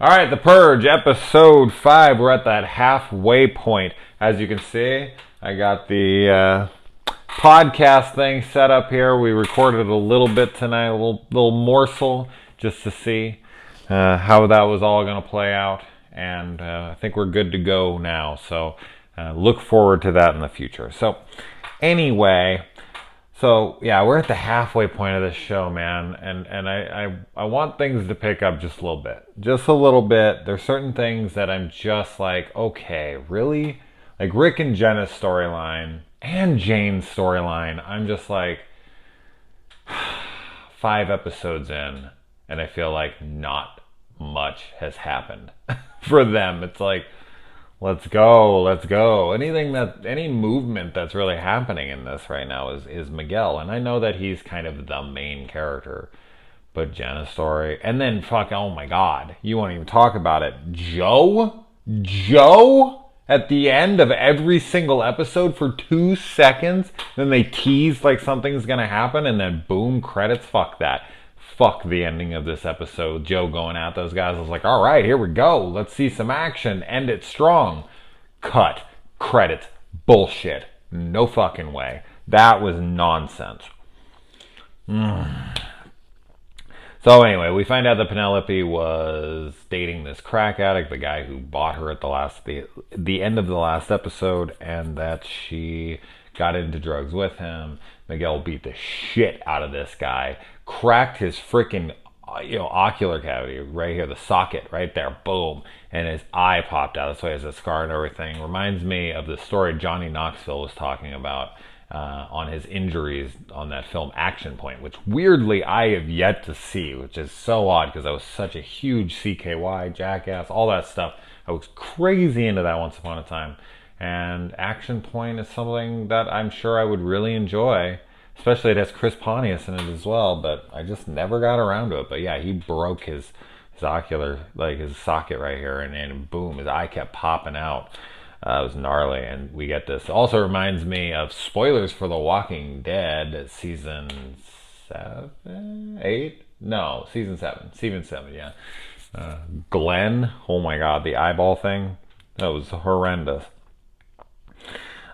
All right, The Purge, episode 5. We're at that halfway point. As you can see, I got the podcast thing set up here. We recorded a little bit tonight, a little morsel, just to see how that was all going to play out. And I think we're good to go now. So look forward to that in the future. So anyway... So yeah, we're at the halfway point of this show, man, and I want things to pick up just a little bit. Just a little bit. There's certain things that I'm just like, okay, really? Like Rick and Jenna's storyline and Jane's storyline, I'm just like 5 episodes in, and I feel like not much has happened for them. It's like, let's go. Any movement that's really happening in this right now is Miguel. And I know that he's kind of the main character. But Jenna's story. And then oh my God. You won't even talk about it. Joe? At the end of every single episode for 2 seconds. Then they tease like something's going to happen. And then boom, credits. Fuck that. Fuck the ending of this episode. Joe going at those guys. I was like, all right, here we go. Let's see some action. End it strong. Cut. Credits. Bullshit. No fucking way. That was nonsense. So anyway, we find out that Penelope was dating this crack addict, the guy who bought her at the end of the last episode, and that she got into drugs with him. Miguel beat the shit out of this guy, cracked his freaking ocular cavity right here, the socket right there, boom, and his eye popped out. That's why he has a scar and everything. Reminds me of the story Johnny Knoxville was talking about on his injuries on that film Action Point, which weirdly I have yet to see, which is so odd because I was such a huge CKY, Jackass, all that stuff. I was crazy into that once upon a time. And Action Point is something that I'm sure I would really enjoy. Especially it has Chris Pontius in it as well, but I just never got around to it. But yeah, he broke his ocular, like his socket right here, and boom, his eye kept popping out. It was gnarly, and we get this. It also reminds me of spoilers for The Walking Dead, season 7, 8? No, season 7. Season 7, yeah. Glenn, oh my God, the eyeball thing, that was horrendous.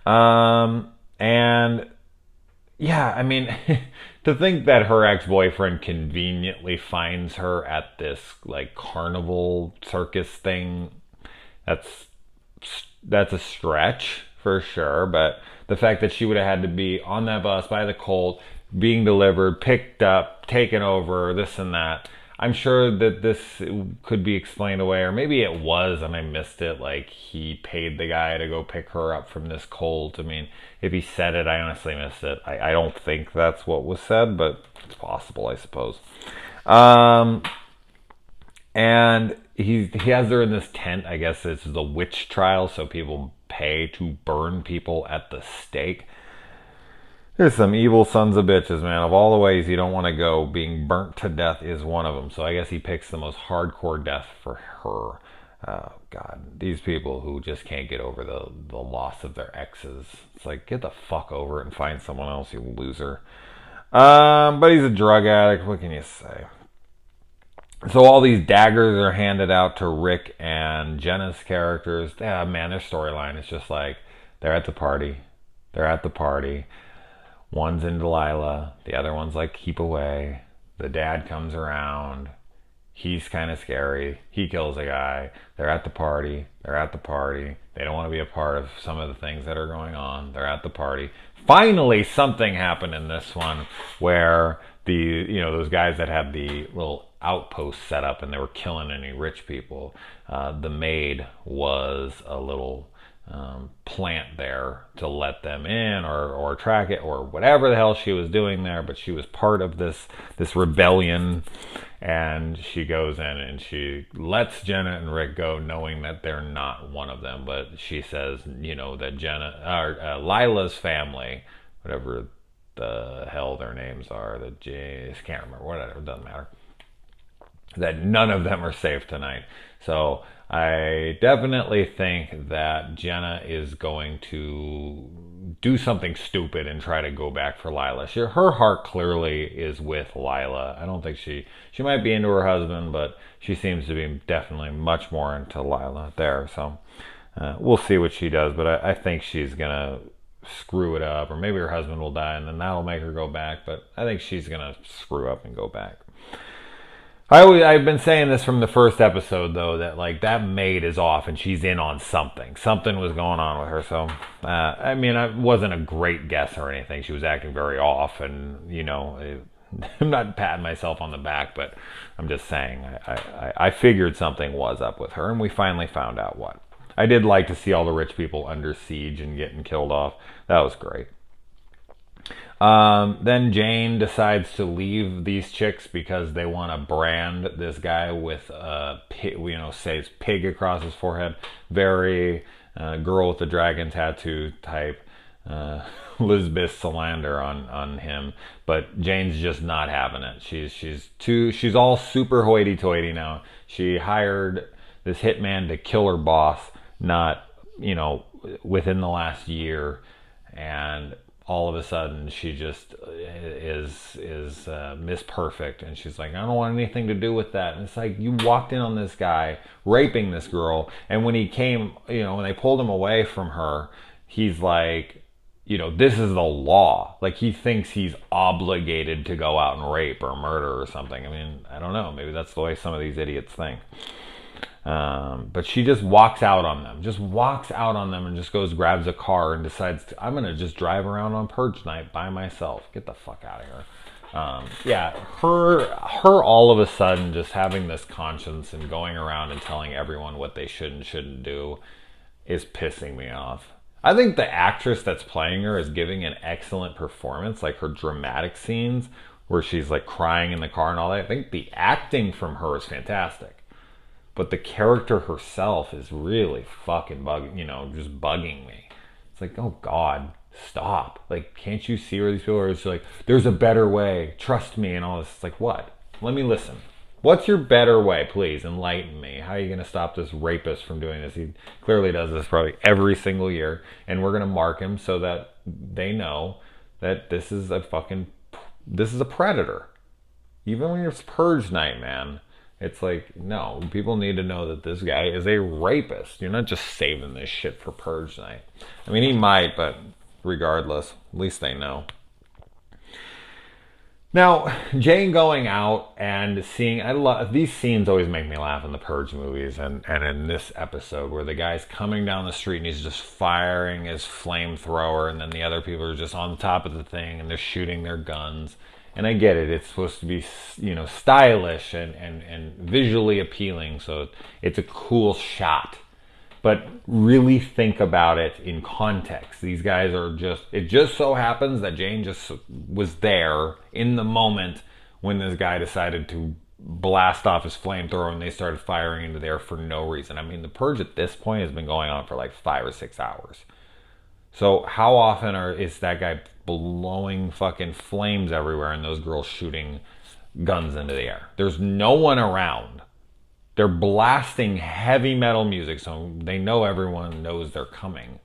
And yeah, I mean, to think that her ex-boyfriend conveniently finds her at this like carnival circus thing, that's a stretch for sure. But the fact that she would have had to be on that bus by the Colt, being delivered, picked up, taken over, this and that. I'm sure that this could be explained away, or maybe it was and I missed it. Like he paid the guy to go pick her up from this Colt. I mean, if he said it, I honestly missed it. I don't think that's what was said, but it's possible, I suppose. And he has her in this tent. I guess it's the witch trial, so people pay to burn people at the stake. There's some evil sons of bitches, man. Of all the ways you don't want to go, being burnt to death is one of them. So I guess he picks the most hardcore death for her. Oh, God. These people who just can't get over the loss of their exes. It's like, get the fuck over it and find someone else, you loser. But he's a drug addict. What can you say? So all these daggers are handed out to Rick and Jenna's characters. Yeah, man, their storyline is just like, they're at the party. One's in Delilah. The other one's like, keep away. The dad comes around. He's kind of scary. He kills a guy. They're at the party. They don't want to be a part of some of the things that are going on. They're at the party. Finally, something happened in this one where those guys that had the little outpost set up and they were killing any rich people. The maid was a little plant there to let them in or track it or whatever the hell she was doing there, but she was part of this rebellion, and she goes in and she lets Jenna and Rick go knowing that they're not one of them, but she says that Lila's family, whatever the hell their names are, I can't remember, whatever, it doesn't matter. that none of them are safe tonight. So I definitely think that Jenna is going to do something stupid and try to go back for Lila. Her heart clearly is with Lila. I don't think she might be into her husband, but she seems to be definitely much more into Lila there. So we'll see what she does, but I think she's gonna screw it up, or maybe her husband will die and then that'll make her go back. But I think she's gonna screw up and go back. I've been saying this from the first episode though, that like that maid is off and she's in on something. Something was going on with her. So I mean, I wasn't a great guess or anything. She was acting very off, and I'm not patting myself on the back, but I'm just saying I figured something was up with her, and we finally found out what. I did like to see all the rich people under siege and getting killed off. That was great. Then Jane decides to leave these chicks because they want to brand this guy with a pig, says pig across his forehead. Very girl with the dragon tattoo type. Lisbeth Salander on him, but Jane's just not having it. She's all super hoity-toity now. She hired this hitman to kill her boss, not within the last year, and all of a sudden she just is Miss Perfect, and she's like, I don't want anything to do with that. And it's like, you walked in on this guy raping this girl, and when he came, when they pulled him away from her, he's like, this is the law. Like, he thinks he's obligated to go out and rape or murder or something. I mean, I don't know. Maybe that's the way some of these idiots think. But she just walks out on them. And just goes, grabs a car and decides, I'm going to just drive around on Purge night by myself. Get the fuck out of here. Her all of a sudden just having this conscience and going around and telling everyone what they should and shouldn't do is pissing me off. I think the actress that's playing her is giving an excellent performance, like her dramatic scenes where she's like crying in the car and all that. I think the acting from her is fantastic. But the character herself is really fucking just bugging me. It's like, oh God, stop. Like, can't you see where these people are just like, there's a better way, trust me, and all this. It's like, what? Let me listen. What's your better way? Please enlighten me. How are you going to stop this rapist from doing this? He clearly does this probably every single year, and we're going to mark him so that they know that this is a predator. Even when it's Purge night, man, it's like, no, people need to know that this guy is a rapist. You're not just saving this shit for Purge night. I mean, he might, but regardless, at least they know. Now, Jane going out and seeing, these scenes always make me laugh in the Purge movies, and in this episode where the guy's coming down the street and he's just firing his flamethrower, and then the other people are just on top of the thing and they're shooting their guns. And I get it, it's supposed to be, stylish and visually appealing, so it's a cool shot. But really think about it in context. These guys are it just so happens that Jane just was there in the moment when this guy decided to blast off his flamethrower and they started firing into there for no reason. I mean, the Purge at this point has been going on for like 5 or 6 hours. So how often is that guy blowing fucking flames everywhere and those girls shooting guns into the air? There's no one around. They're blasting heavy metal music, so they know everyone knows they're coming.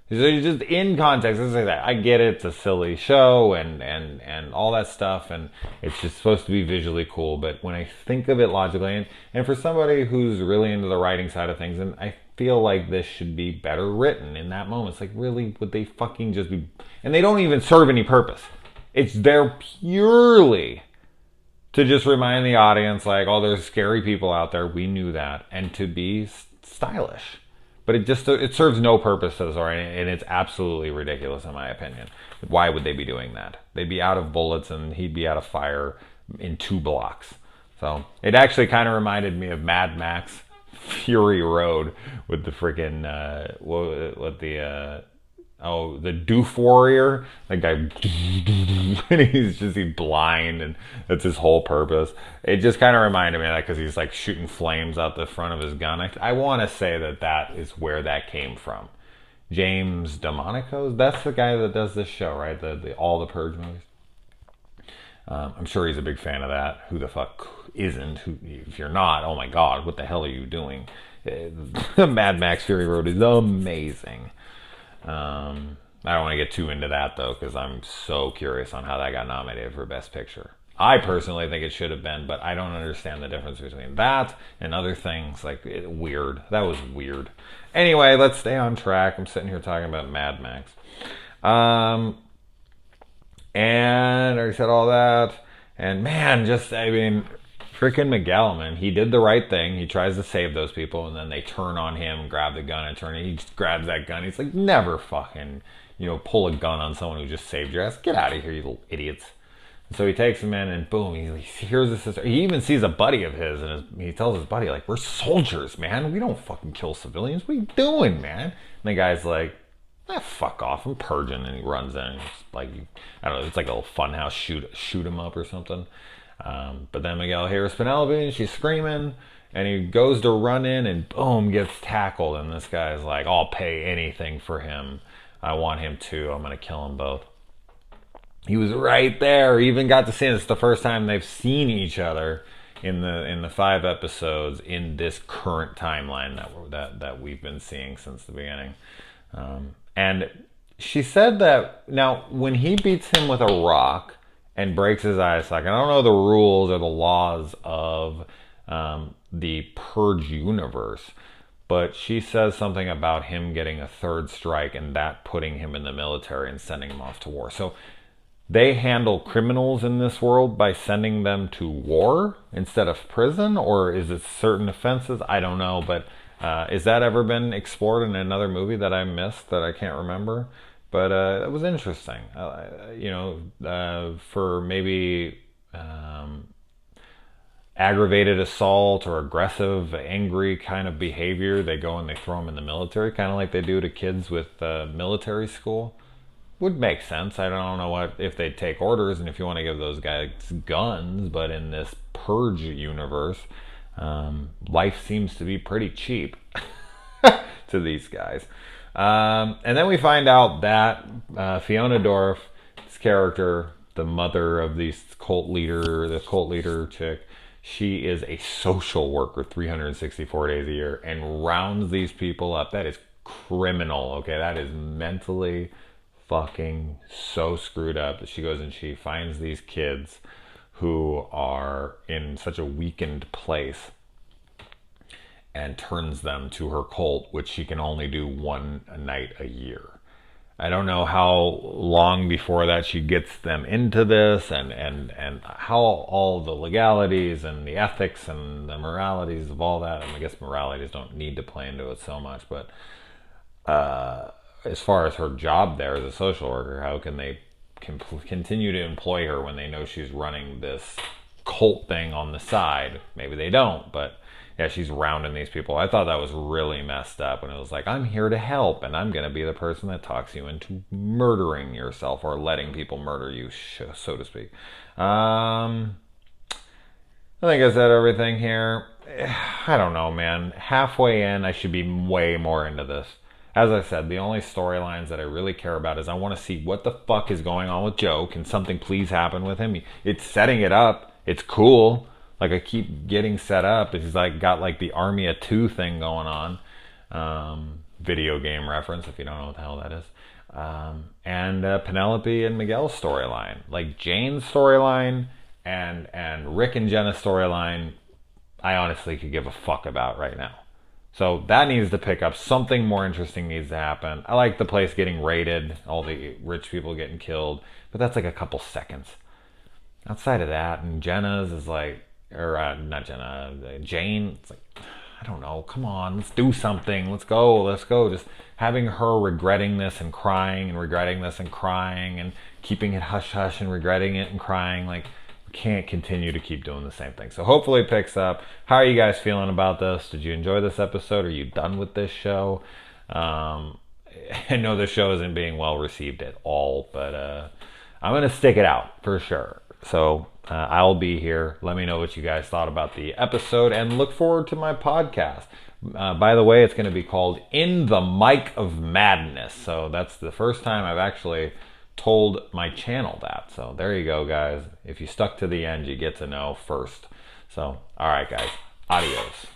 So just in context, let's say that. I get it, it's a silly show and all that stuff, and it's just supposed to be visually cool, but when I think of it logically, and for somebody who's really into the writing side of things, and I feel like this should be better written in that moment. It's like, really, would they fucking just be... And they don't even serve any purpose. It's there purely to just remind the audience, like, oh, there's scary people out there. We knew that. And to be stylish. But it serves no purpose to the story, and it's absolutely ridiculous in my opinion. Why would they be doing that? They'd be out of bullets and he'd be out of fire in 2 blocks. So it actually kind of reminded me of Mad Max Fury Road with the freaking the Doof Warrior, that guy, and he's blind, and that's his whole purpose. It just kind of reminded me of that because he's like shooting flames out the front of his gun. I want to say that is where that came from. James DeMonico, that's the guy that does this show, right? All the Purge movies. I'm sure he's a big fan of that. Who the fuck isn't? If you're not, oh my god, what the hell are you doing? Mad Max Fury Road is amazing. I don't want to get too into that though, because I'm so curious on how that got nominated for Best Picture. I personally think it should have been, but I don't understand the difference between that and other things. Weird. That was weird. Anyway, let's stay on track. I'm sitting here talking about Mad Max. And I already said all that. And man, freaking Miguel, man, he did the right thing. He tries to save those people, and then they turn on him, grab the gun, and turn. He just grabs that gun. He's like, never fucking, pull a gun on someone who just saved your ass. Get out of here, you little idiots. And so he takes him in, and boom, he hears his sister. He even sees a buddy of his, and he tells his buddy, like, we're soldiers, man. We don't fucking kill civilians. What are you doing, man? And the guy's like, fuck off, I'm purging. And he runs in, and it's like, I don't know, it's like a little funhouse shoot him up or something. But then Miguel hears Penelope, and she's screaming, and he goes to run in, and boom, gets tackled. And this guy's like, I'll pay anything for him. I want him too. I'm gonna kill them both. He was right there. He even got to see it. It's the first time they've seen each other in the 5 episodes in this current timeline that we've been seeing since the beginning. And she said that now when he beats him with a rock and breaks his eye socket, I don't know the rules or the laws of the Purge universe, but she says something about him getting a 3rd strike and that putting him in the military and sending him off to war. So they handle criminals in this world by sending them to war instead of prison, or is it certain offenses? I don't know, but has that ever been explored in another movie that I missed that I can't remember? But it was interesting. For maybe aggravated assault or aggressive, angry kind of behavior, they go and they throw them in the military, kind of like they do to kids with military school. Would make sense. I don't know if they take orders and if you want to give those guys guns, but in this Purge universe, life seems to be pretty cheap to these guys. And then we find out that Fiona Dorff's character, the mother of the cult leader chick, she is a social worker 364 days a year and rounds these people up. That is criminal, okay? That is mentally fucking so screwed up that she goes and she finds these kids who are in such a weakened place and turns them to her cult, which she can only do one night a year. I don't know how long before that she gets them into this and how all the legalities and the ethics and the moralities of all that. I guess moralities don't need to play into it so much, but as far as her job there as a social worker, how can they continue to employ her when they know she's running this cult thing on the side? Maybe they don't, but yeah, she's rounding these people. I thought that was really messed up when it was like, I'm here to help, and I'm going to be the person that talks you into murdering yourself or letting people murder you, so to speak. I think I said everything here. I don't know, man. Halfway in, I should be way more into this. As I said, the only storylines that I really care about is I want to see what the fuck is going on with Joe. Can something please happen with him? It's setting it up. It's cool. Like, I keep getting set up. It's like got like the Army of Two thing going on. Video game reference, if you don't know what the hell that is. And Penelope and Miguel's storyline. Like, Jane's storyline and Rick and Jenna's storyline, I honestly could give a fuck about right now. So that needs to pick up. Something more interesting needs to happen. I like the place getting raided, all the rich people getting killed, but that's like a couple seconds. Outside of that, and Jenna's is like, or not Jenna, Jane, it's like, I don't know, come on, let's do something, let's go. Just having her regretting this and crying and regretting this and crying and keeping it hush-hush and regretting it and crying, like, can't continue to keep doing the same thing. So hopefully it picks up. How are you guys feeling about this? Did you enjoy this episode? Are you done with this show? I know the show isn't being well received at all, but I'm going to stick it out for sure. So I'll be here. Let me know what you guys thought about the episode and look forward to my podcast. By the way, it's going to be called In the Mic of Madness. So that's the first time I've actually told my channel that. So there you go, guys. If you stuck to the end, you get to know first. So, all right, guys. Adios.